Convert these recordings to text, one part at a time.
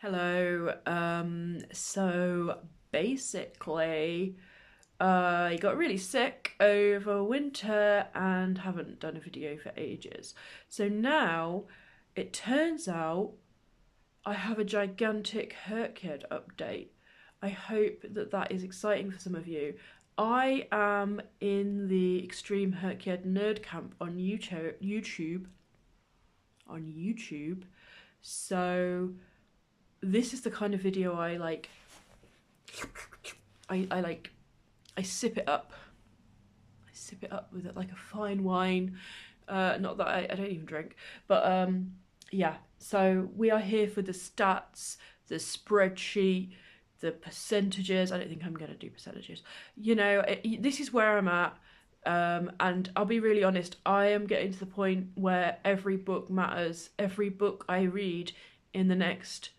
Hello. So basically, I got really sick over winter and haven't done a video for ages. So now it turns out I have a gigantic HRCYED update. I hope that that is exciting for some of you. I am in the Extreme HRCYED Nerd Camp on YouTube. So this is the kind of video I like. I sip it up. I sip it up with it like a fine wine. Not that I don't even drink, but yeah. So we are here for the stats, the spreadsheet, the percentages. I don't think I'm going to do percentages. You know, this is where I'm at. And I'll be really honest, I am getting to the point where every book matters. Every book I read in the next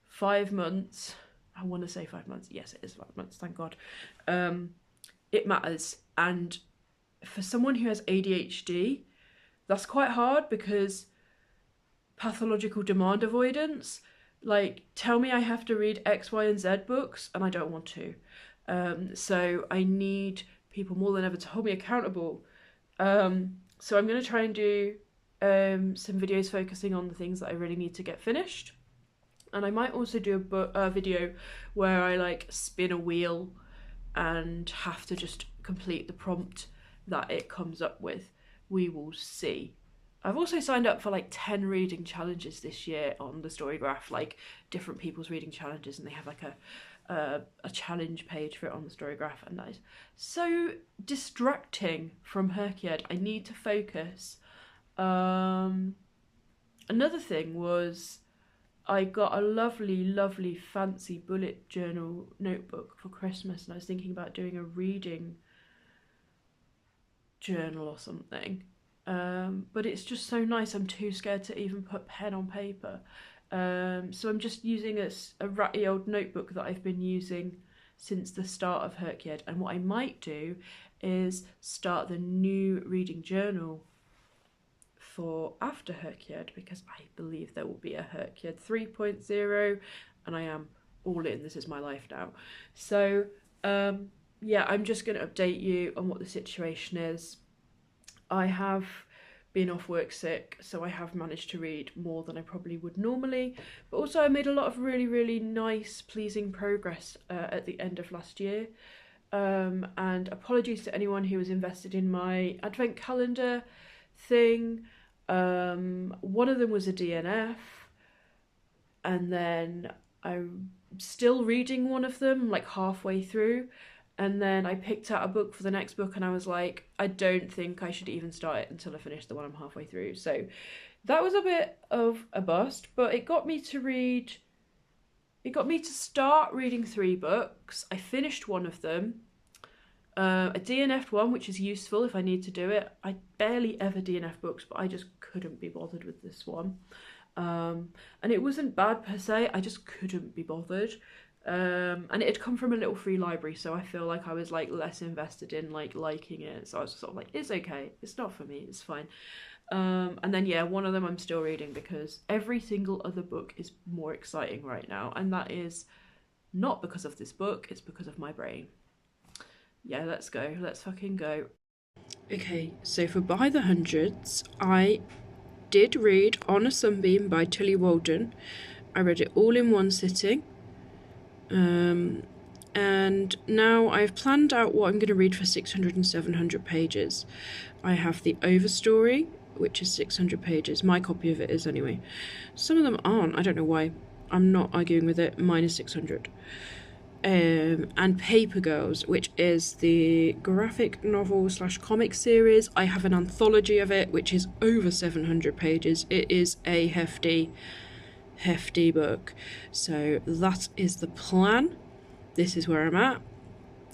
5 months, I want to say 5 months, yes it is 5 months, thank God, it matters. And for someone who has ADHD, that's quite hard because pathological demand avoidance, like, tell me I have to read X, Y, and Z books and I don't want to. So I need people more than ever to hold me accountable. So I'm going to try and do some videos focusing on the things that I really need to get finished. And I might also do a video where I like spin a wheel and have to just complete the prompt that it comes up with. We will see. I've also signed up for like 10 reading challenges this year on the Storygraph, like different people's reading challenges, and they have like a challenge page for it on the Storygraph, and that is so distracting from HRCYED. I need to focus. Another thing was I got a lovely fancy bullet journal notebook for Christmas, and I was thinking about doing a reading journal or something. But it's just so nice, I'm too scared to even put pen on paper. So I'm just using a ratty old notebook that I've been using since the start of HRCYED. And what I might do is start the new reading journal for after HRCYED, because I believe there will be a HRCYED 3.0 and I am all in. This is my life now. So yeah, I'm just going to update you on what the situation is. I have been off work sick, so I have managed to read more than I probably would normally, but also I made a lot of really nice, pleasing progress at the end of last year. And apologies to anyone who was invested in my advent calendar thing. One of them was a DNF, and then I'm still reading one of them, like halfway through, and then I picked out a book for the next book and I was like, I don't think I should even start it until I finish the one I'm halfway through. So that was a bit of a bust, but it got me to start reading 3 books. I finished one of them. A DNF'd one, which is useful if I need to do it. I barely ever DNF books, but I just couldn't be bothered with this one. And it wasn't bad per se, I just couldn't be bothered. And it had come from a little free library, so I feel like I was like less invested in like liking it. So I was sort of like, it's okay, it's not for me, it's fine. And then yeah, one of them I'm still reading because every single other book is more exciting right now, and that is not because of this book, it's because of my brain. Yeah, let's go. Let's fucking go. Okay, so for By the Hundreds, I did read On a Sunbeam by Tilly Walden. I read it all in one sitting. And now I've planned out what I'm going to read for 600 and 700 pages. I have the Overstory, which is 600 pages. My copy of it is anyway. Some of them aren't. I don't know why. I'm not arguing with it. Mine is 600. And Paper Girls, which is the graphic novel / comic series. I have an anthology of it, which is over 700 pages. It is a hefty book. So that is the plan. This is where I'm at.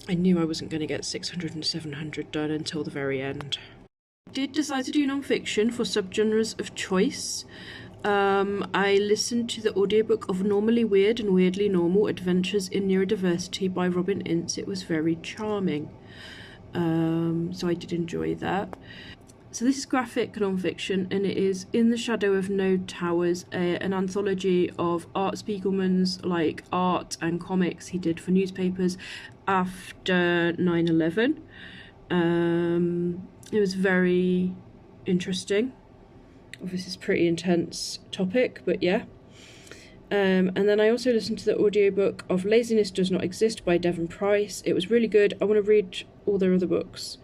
I knew I wasn't going to get 600 and 700 done until the very end. I did decide to do non-fiction for subgenres of choice. I listened to the audiobook of Normally Weird and Weirdly Normal Adventures in Neurodiversity by Robin Ince. It was very charming. So I did enjoy that. So this is graphic non-fiction, and it is In the Shadow of No Towers, an anthology of Art Spiegelman's like art and comics he did for newspapers after 9/11. It was very interesting. Obviously it's a pretty intense topic, but yeah. And then I also listened to the audiobook of Laziness Does Not Exist by Devon Price. It was really good. I want to read all their other books.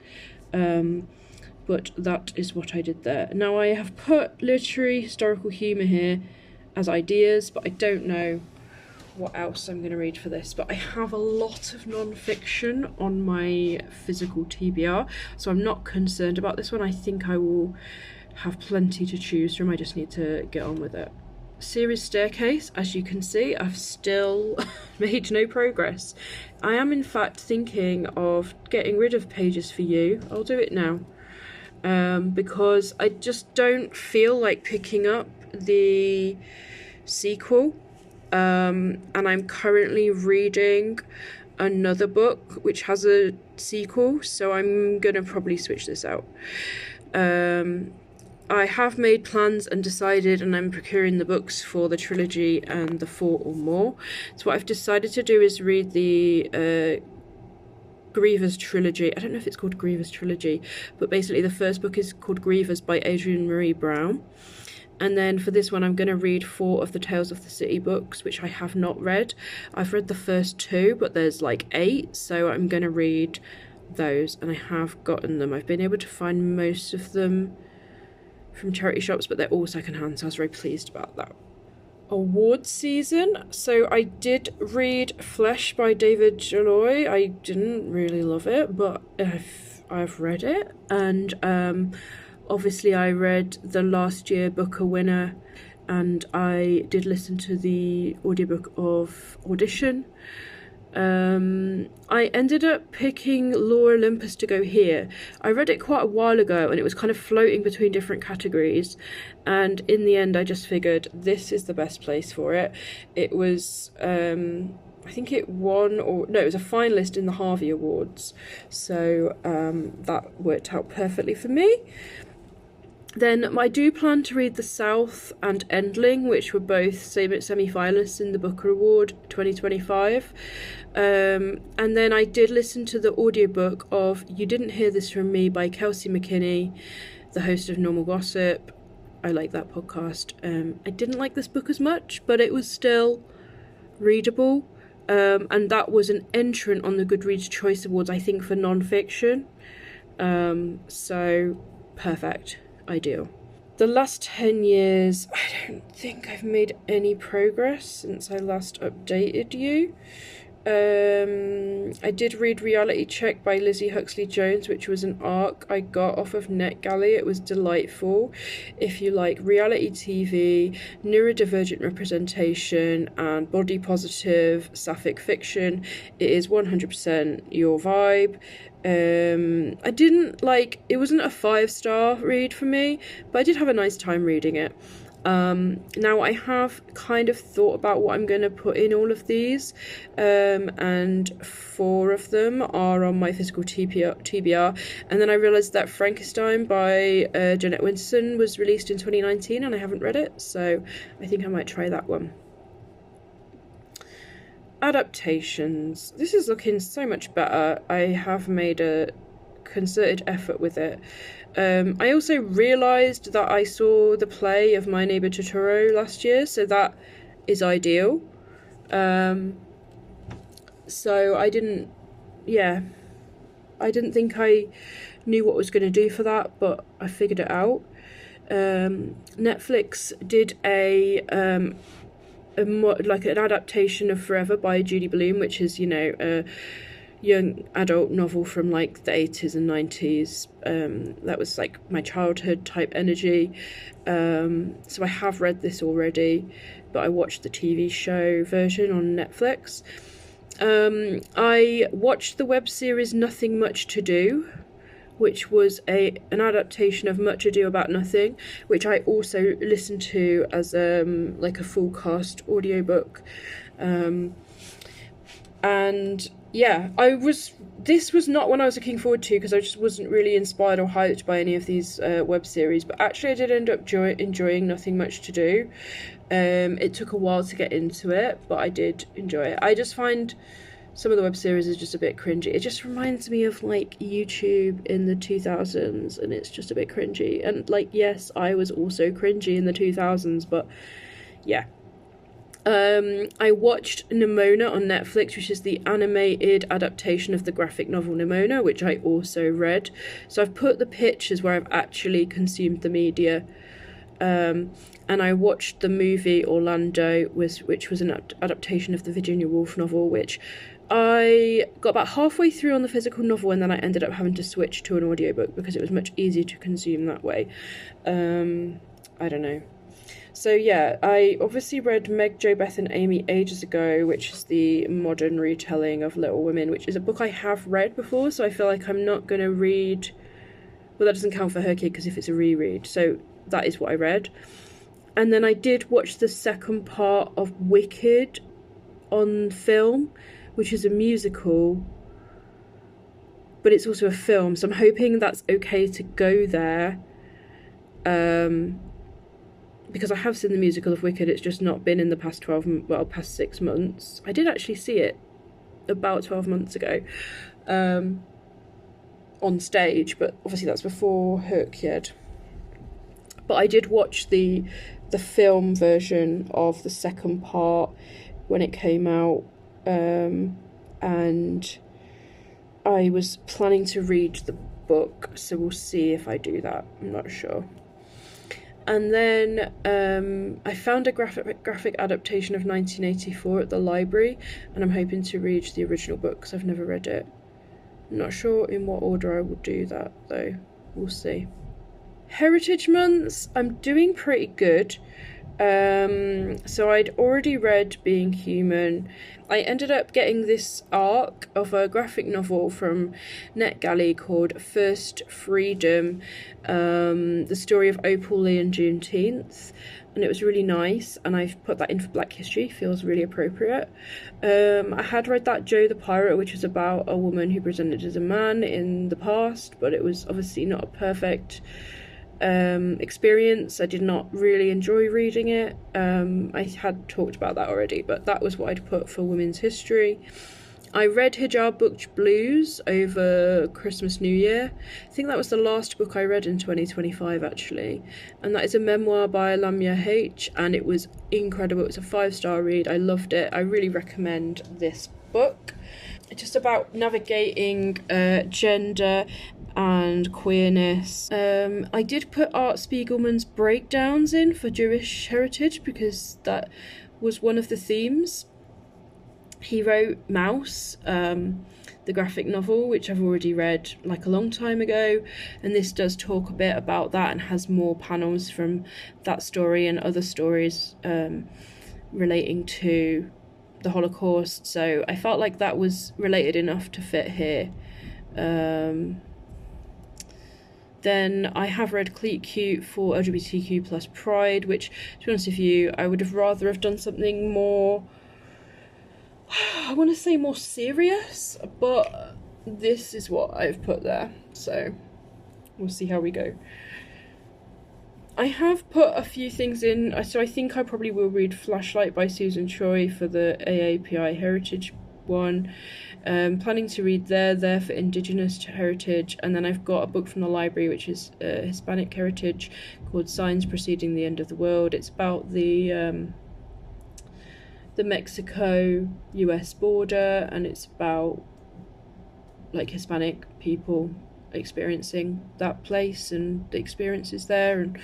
But that is what I did there. Now I have put literary historical humour here as ideas, but I don't know what else I'm going to read for this. But I have a lot of non-fiction on my physical TBR, so I'm not concerned about this one. I think I will have plenty to choose from. I just need to get on with it. Series Staircase, as you can see, I've still made no progress. I am in fact thinking of getting rid of Pages for You. I'll do it now. Because I just don't feel like picking up the sequel, and I'm currently reading another book which has a sequel, so I'm gonna probably switch this out. I have made plans and decided, and I'm procuring the books for the trilogy and the 4 or more. So what I've decided to do is read the Grievous trilogy. I don't know if it's called Grievous trilogy, but basically the first book is called Grievous by Adrienne Marie Brown. And then for this one I'm going to read 4 of the Tales of the City books, which I have not read. I've read the first 2, but there's like 8, so I'm going to read those, and I have gotten them. I've been able to find most of them from charity shops, but they're all secondhand, so I was very pleased about that. Award season. So I did read Flesh by David Jalloy. I didn't really love it, but I've read it, and obviously I read the last year Booker winner, and I did listen to the audiobook of Audition. I ended up picking Law Olympus to Go Here. I read it quite a while ago and it was kind of floating between different categories, and in the end I just figured this is the best place for it. It was I think it won, or no, it was a finalist in the Harvey Awards, so that worked out perfectly for me. Then I do plan to read The South and Endling, which were both semi-finalists in the Booker Award 2025. And then I did listen to the audiobook of You Didn't Hear This From Me by Kelsey McKinney, the host of Normal Gossip. I like that podcast. I didn't like this book as much, but it was still readable. And that was an entrant on the Goodreads Choice Awards, I think, for non-fiction. So perfect. Ideal. The last 10 years, I don't think I've made any progress since I last updated you. I did read Reality Check by Lizzie Huxley Jones, which was an ARC I got off of NetGalley. It was delightful. If you like reality TV, neurodivergent representation, and body positive sapphic fiction, it is 100% your vibe. I didn't like, it wasn't a 5-star read for me, but I did have a nice time reading it. Now I have kind of thought about what I'm going to put in all of these, and 4 of them are on my physical TBR, and then I realised that Frankenstein by Jeanette Winterson was released in 2019 and I haven't read it, so I think I might try that one. Adaptations. This is looking so much better. I have made a concerted effort with it. I also realised that I saw the play of My Neighbour Totoro last year, so that is ideal. So I didn't think I knew what I was going to do for that, but I figured it out. Netflix did like an adaptation of Forever by Judy Blume, which is, you know, a young adult novel from like the 80s and 90s. That was like my childhood type energy. So I have read this already, but I watched the TV show version on Netflix. I watched the web series Nothing Much to Do, which was an adaptation of Much Ado About Nothing, which I also listened to as like a full cast audiobook. And yeah, this was not one I was looking forward to because I just wasn't really inspired or hyped by any of these web series, but actually I did end up enjoying Nothing Much to Do. It took a while to get into it, but I did enjoy it. I just find some of the web series is just a bit cringy. It just reminds me of like YouTube in the 2000s, and it's just a bit cringy. And like, yes, I was also cringy in the 2000s, but yeah. I watched Nimona on Netflix, which is the animated adaptation of the graphic novel Nimona, which I also read. So I've put the pictures where I've actually consumed the media. And I watched the movie Orlando, which was an adaptation of the Virginia Woolf novel, which I got about halfway through on the physical novel, and then I ended up having to switch to an audiobook because it was much easier to consume that way. I don't know. So yeah, I obviously read Meg, Jo, Beth and Amy ages ago, which is the modern retelling of Little Women, which is a book I have read before, so I feel like I'm not going to read... Well, that doesn't count for Her Kid because if it's a reread, so that is what I read. And then I did watch the second part of Wicked on film, which is a musical, but it's also a film, so I'm hoping that's okay to go there. Because I have seen the musical of Wicked, it's just not been in the past past 6 months. I did actually see it about 12 months ago on stage, but obviously that's before HRCYED. But I did watch the film version of the second part when it came out, and I was planning to read the book, so we'll see if I do that. I'm not sure. And then I found a graphic adaptation of 1984 at the library, and I'm hoping to read the original book because I've never read it. I'm not sure in what order I will do that, though. We'll see. Heritage months, I'm doing pretty good. So I'd already read Being Human. I ended up getting this arc of a graphic novel from NetGalley called First Freedom, the story of Opal Lee and Juneteenth, and it was really nice, and I've put that in for Black History, feels really appropriate. I had read that Joe the Pirate, which was about a woman who presented as a man in the past, but it was obviously not a perfect experience. I did not really enjoy reading it. I had talked about that already, but that was what I'd put for women's history. I read Hijab Book Blues over Christmas, New Year. I think that was the last book I read in 2025 actually, and that is a memoir by Lamia H, and it was incredible. It was a 5-star read. I loved it. I really recommend this book. It's just about navigating gender and queerness. I did put Art Spiegelman's breakdowns in for Jewish heritage because that was one of the themes. He wrote Mouse, the graphic novel, which I've already read like a long time ago, and this does talk a bit about that and has more panels from that story and other stories relating to the Holocaust, so I felt like that was related enough to fit here. Then I have read Cleat Cute for LGBTQ plus Pride, which, to be honest with you, I would have rather have done something more, I want to say more serious, but this is what I've put there, so we'll see how we go. I have put a few things in, so I think I probably will read Flashlight by Susan Choi for the AAPI Heritage one. Planning to read There for Indigenous Heritage, and then I've got a book from the library which is Hispanic Heritage called Signs Preceding the End of the World. It's about the Mexico-US border, and it's about like Hispanic people experiencing that place and the experiences there, and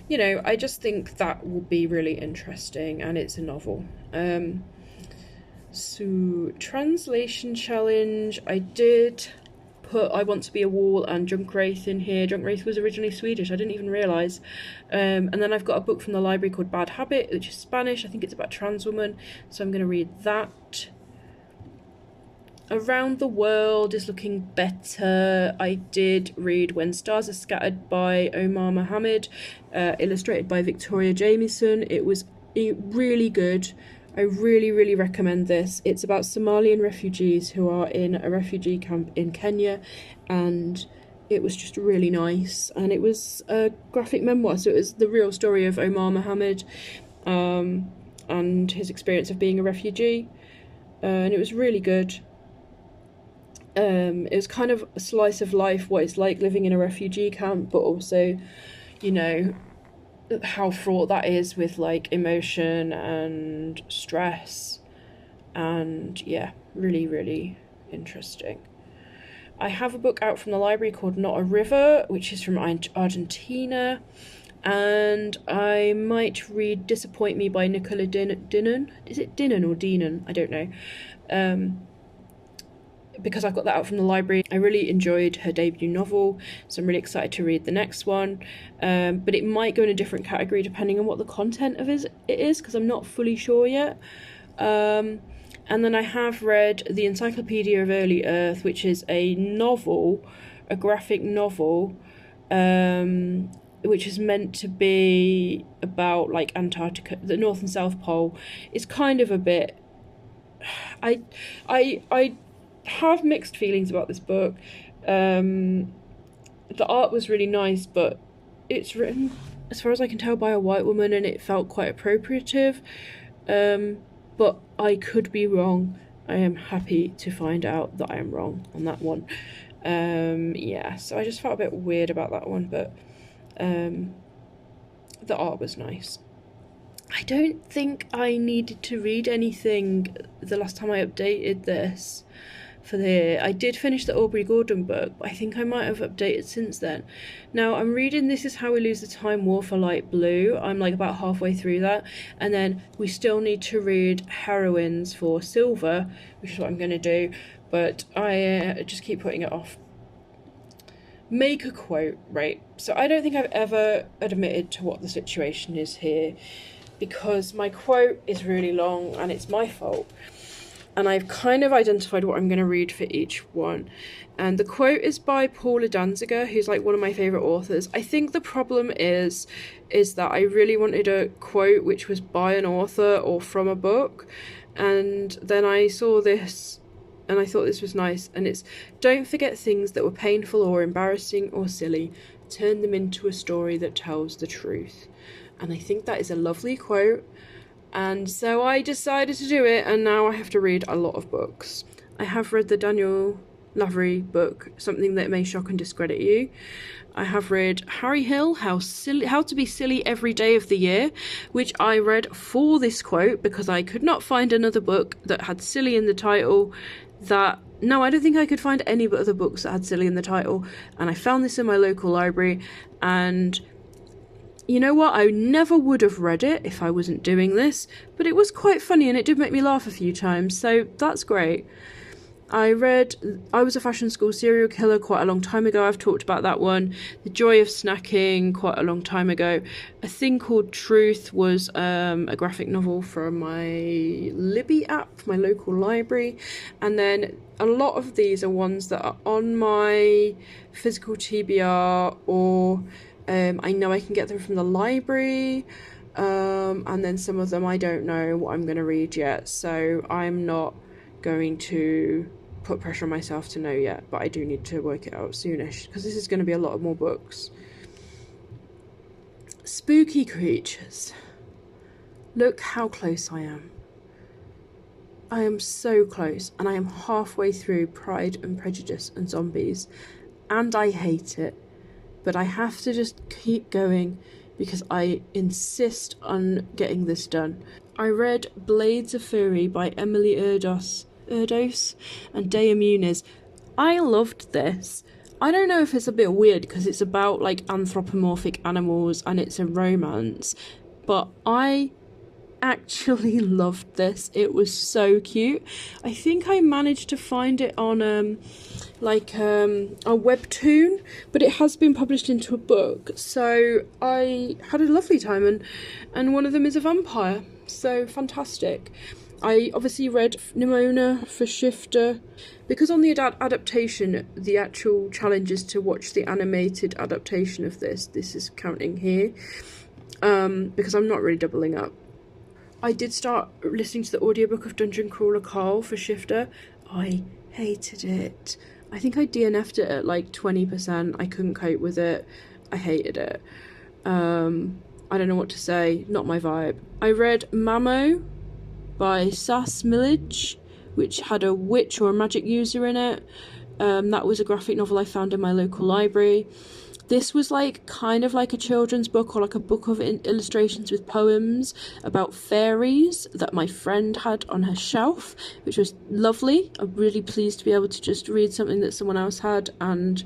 you know, I just think that will be really interesting, and it's a novel. So translation challenge, I did put I Want to Be a Wall and Drunk Wraith in here. Drunk Wraith was originally Swedish, I didn't even realise. And then I've got a book from the library called Bad Habit, which is Spanish. I think it's about a trans woman, so I'm going to read that. Around the World is looking better. I did read When Stars Are Scattered by Omar Mohammed, illustrated by Victoria Jamieson. It was really good. I really, really recommend this. It's about Somalian refugees who are in a refugee camp in Kenya, and it was just really nice. And it was a graphic memoir, so it was the real story of Omar Mohammed, and his experience of being a refugee. And it was really good. It was kind of a slice of life, what it's like living in a refugee camp, but also, you know, how fraught that is with like emotion and stress. And yeah, really, really interesting. I have a book out from the library called Not a River, which is from Argentina, and I might read Disappoint Me by Nicola Dinan. Is it Dinan or Dinan? I don't know. Because I got that out from the library. I really enjoyed her debut novel, so I'm really excited to read the next one. But it might go in a different category depending on what the content of it is, because I'm not fully sure yet. And then I have read The Encyclopedia of Early Earth, which is a novel, a graphic novel, which is meant to be about like Antarctica, the North and South Pole. It's kind of a bit... I have mixed feelings about this book. The art was really nice, but it's written, as far as I can tell, by a white woman, and it felt quite appropriative. But I could be wrong. I am happy to find out that I am wrong on that one. Yeah, so I just felt a bit weird about that one, but the art was nice. I don't think I needed to read anything the last time I updated this for the... I did finish the Aubrey Gordon book, but I think I might have updated since then. Now I'm reading This Is How We Lose the Time, War for Light Blue. I'm like about halfway through that, and then we still need to read Heroines for Silver, which is what I'm going to do, but I just keep putting it off. Make a quote, right? So I don't think I've ever admitted to what the situation is here, because my quote is really long and it's my fault. And I've kind of identified what I'm going to read for each one. And the quote is by Paula Danziger, who's like one of my favourite authors. I think the problem is that I really wanted a quote which was by an author or from a book. And then I saw this and I thought this was nice. And it's, don't forget things that were painful or embarrassing or silly. Turn them into a story that tells the truth. And I think that is a lovely quote. And so I decided to do it, and now I have to read a lot of books. I have read the Daniel Lavery book, Something That May Shock and Discredit You. I have read Harry Hill, How to Be Silly Every Day of the Year, which I read for this quote because I could not find another book that had silly in the title. No, I don't think I could find any other books that had silly in the title, and I found this in my local library, and... you know what, I never would have read it if I wasn't doing this, but it was quite funny and it did make me laugh a few times, so that's great. I read I Was a Fashion School Serial Killer quite a long time ago. I've talked about that one. The Joy of Snacking quite a long time ago. A Thing Called Truth was a graphic novel from my Libby app, my local library. And then a lot of these are ones that are on my physical TBR, or I know I can get them from the library, and then some of them I don't know what I'm going to read yet, so I'm not going to put pressure on myself to know yet, but I do need to work it out soonish, because this is going to be a lot of more books. Spooky creatures. Look how close I am. I am so close, and I am halfway through Pride and Prejudice and Zombies, and I hate it. But I have to just keep going because I insist on getting this done. I read Blades of Fury by Emily Erdos and Dea Muniz. I loved this. I don't know if it's a bit weird because it's about like anthropomorphic animals and it's a romance, but I actually loved this. It was so cute. I think I managed to find it on a webtoon, but it has been published into a book, so I had a lovely time, and one of them is a vampire, so fantastic. I obviously read Nimona for Shifter, because on the adaptation, the actual challenge is to watch the animated adaptation of this is counting here, because I'm not really doubling up. I did start listening to the audiobook of Dungeon Crawler Carl for Shifter. I hated it. I think I DNF'd it at like 20%. I couldn't cope with it. I hated it. I don't know what to say. Not my vibe. I read Mamo by Sass Millage, which had a witch or a magic user in it. That was a graphic novel I found in my local library. This was like kind of like a children's book, or like a book of illustrations with poems about fairies that my friend had on her shelf, which was lovely. I'm really pleased to be able to just read something that someone else had, and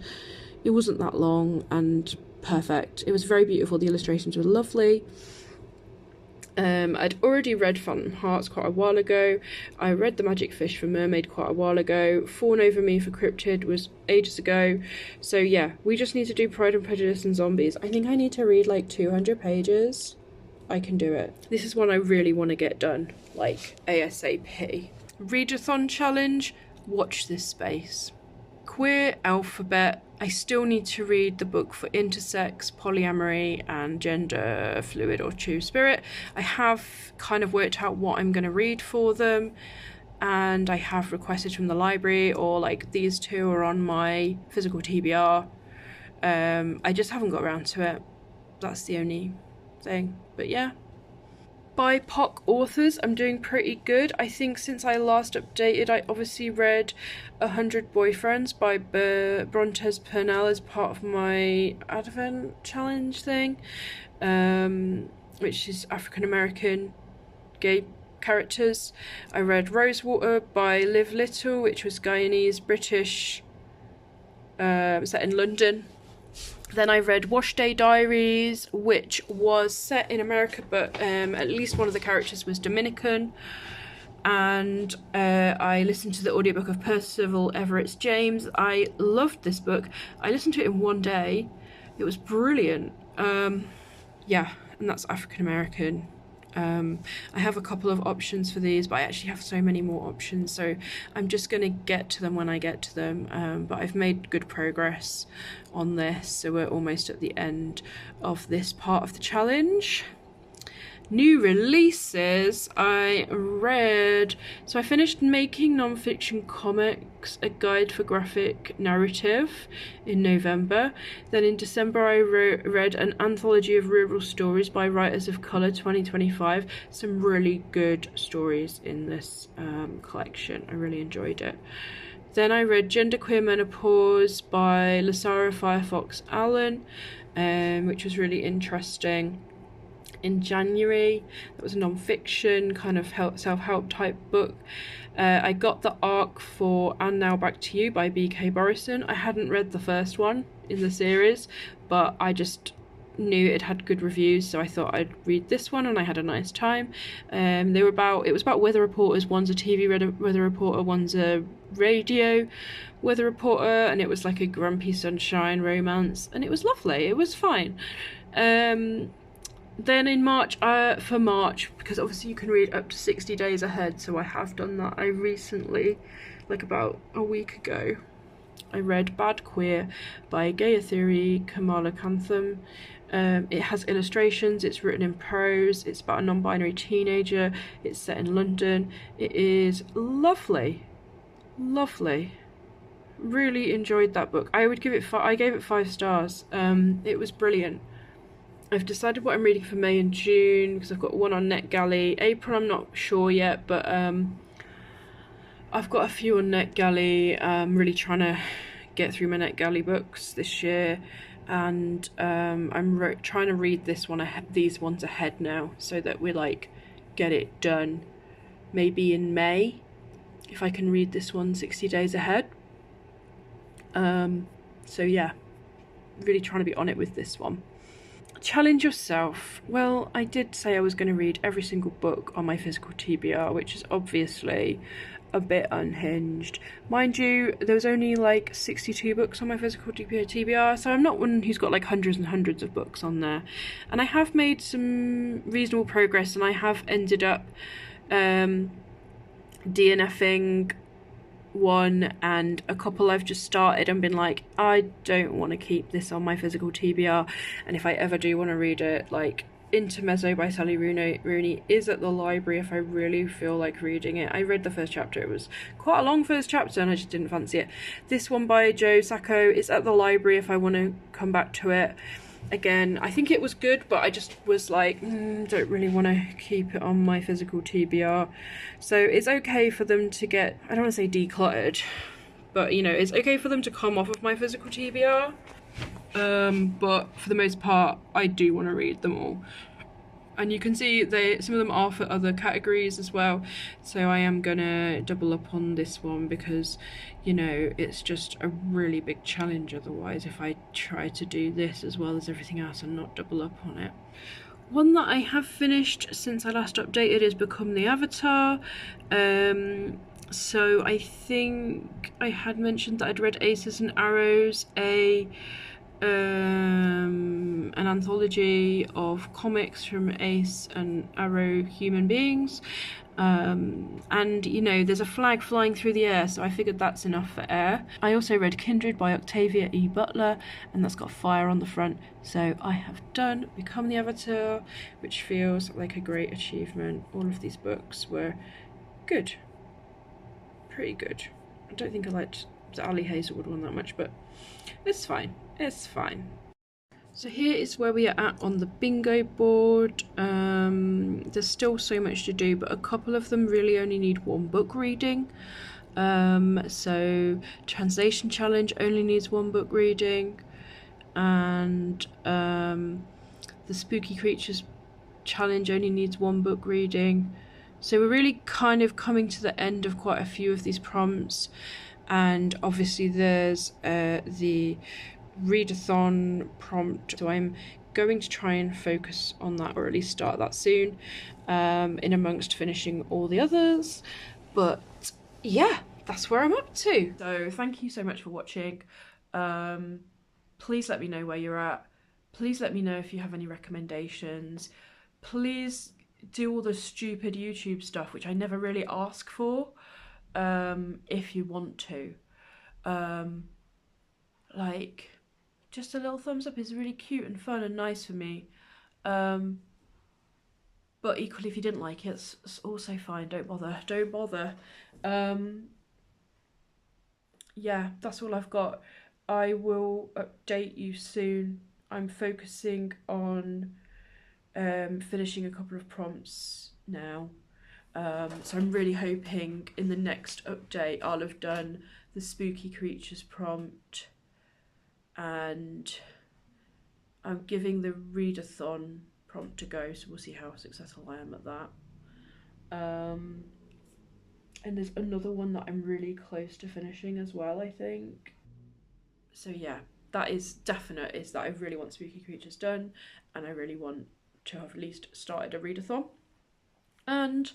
it wasn't that long and perfect. It was very beautiful. The illustrations were lovely. I'd already read Phantom Hearts quite a while ago. I read The Magic Fish for Mermaid quite a while ago. Fawn Over Me for Cryptid was ages ago. So yeah, we just need to do Pride and Prejudice and Zombies. I think I need to read like 200 pages. I can do it. This is one I really want to get done, like ASAP. Readathon challenge, watch this space. Queer Alphabet. I still need to read the book for intersex, polyamory, and gender fluid or true spirit. I have kind of worked out what I'm going to read for them, and I have requested from the library, or like these two are on my physical TBR. I just haven't got around to it. That's the only thing. But yeah. BIPOC authors, I'm doing pretty good. I think since I last updated, I obviously read 100 Boyfriends by Brontes Purnell as part of my Advent challenge thing, which is African American gay characters. I read Rosewater by Liv Little, which was Guyanese British, set in London. Then I read Wash Day Diaries, which was set in America, but at least one of the characters was Dominican. And I listened to the audiobook of Percival Everett's James. I loved this book. I listened to it in one day. It was brilliant. Yeah, and that's African American. I have a couple of options for these, but I actually have so many more options, so I'm just going to get to them when I get to them. But I've made good progress on this, so we're almost at the end of this part of the challenge. New releases, I read, so I finished Making Non-Fiction Comics, a guide for graphic narrative in November. Then in December I read an anthology of rural stories by Writers of Colour 2025. Some really good stories in this collection. I really enjoyed it. Then I read Genderqueer Menopause by Lasara Firefox Allen, which was really interesting. In January, that was a non-fiction kind of self-help type book. I got the arc for And Now Back to You by B.K. Borison. I hadn't read the first one in the series, but I just knew it had good reviews, so I thought I'd read this one, and I had a nice time. It was about weather reporters. One's a TV weather reporter, one's a radio weather reporter, and it was like a grumpy sunshine romance, and it was lovely. It was fine. Then in March, for March, because obviously you can read up to 60 days ahead, so I have done that. I recently, like about a week ago, I read Bad Queer by Gaia Theory, Kamala Kantham. It has illustrations, it's written in prose, it's about a non-binary teenager, it's set in London. It is lovely. Lovely. Really enjoyed that book. I gave it 5 stars. It was brilliant. I've decided what I'm reading for May and June, because I've got one on NetGalley. April I'm not sure yet, but I've got a few on NetGalley. I'm really trying to get through my NetGalley books this year, and I'm trying to read these ones ahead now, so that we like get it done maybe in May, if I can read this one 60 days ahead. So yeah, really trying to be on it with this one. Challenge yourself. Well, I did say I was going to read every single book on my physical TBR, which is obviously a bit unhinged. Mind you, there was only like 62 books on my physical TBR, so I'm not one who's got like hundreds and hundreds of books on there. And I have made some reasonable progress, and I have ended up DNFing one, and a couple I've just started and been like, I don't want to keep this on my physical TBR, and if I ever do want to read it, like, Intermezzo by Sally Rooney is at the library if I really feel like reading it. I read the first chapter. It was quite a long first chapter and I just didn't fancy it. This one by Joe Sacco is at the library if I want to come back to it. Again, I think it was good, but I just was like, don't really want to keep it on my physical TBR. So it's okay for them to get, I don't want to say decluttered, but you know, it's okay for them to come off of my physical TBR. But for the most part, I do want to read them all. And you can see some of them are for other categories as well. So I am gonna double up on this one because, you know, it's just a really big challenge otherwise if I try to do this as well as everything else and not double up on it. One that I have finished since I last updated is Become the Avatar. So I think I had mentioned that I'd read Aces and Arrows, an anthology of comics from Ace and Arrow human beings, and you know, there's a flag flying through the air, so I figured that's enough for air. I also read Kindred by Octavia E. Butler, and that's got fire on the front, so I have done Become the Avatar, which feels like a great achievement. All of these books were good, pretty good. I don't think I liked the Ali Hazelwood one that much, but it's fine. It's fine. So here is where we are at on the bingo board. There's still so much to do, but a couple of them really only need one book reading. So Translation Challenge only needs one book reading, and the Spooky Creatures Challenge only needs one book reading. So we're really kind of coming to the end of quite a few of these prompts, and obviously there's the readathon prompt, so I'm going to try and focus on that, or at least start that soon, in amongst finishing all the others. But yeah, that's where I'm up to. So thank you so much for watching. Please let me know where you're at. Please let me know if you have any recommendations. Please do all the stupid YouTube stuff, which I never really ask for, if you want to. Like, just a little thumbs up is really cute and fun and nice for me. But equally, if you didn't like it, it's also fine. Don't bother. Yeah, that's all I've got. I will update you soon. I'm focusing on finishing a couple of prompts now. So I'm really hoping in the next update I'll have done the Spooky Creatures prompt, and I'm giving the readathon prompt to go, so we'll see how successful I am at that. And there's another one that I'm really close to finishing as well, I think. So yeah, that is definite, is that I really want Spooky Creatures done, and I really want to have at least started a readathon. And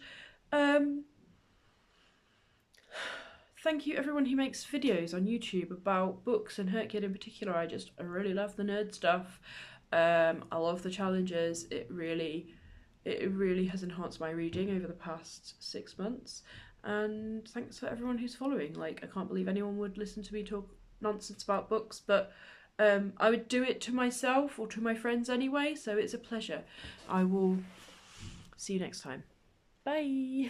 thank you everyone who makes videos on YouTube about books and HRCYED in particular. I really love the nerd stuff. I love the challenges. It really has enhanced my reading over the past 6 months. And thanks for everyone who's following. Like, I can't believe anyone would listen to me talk nonsense about books, but I would do it to myself or to my friends anyway, so it's a pleasure. I will see you next time. Bye.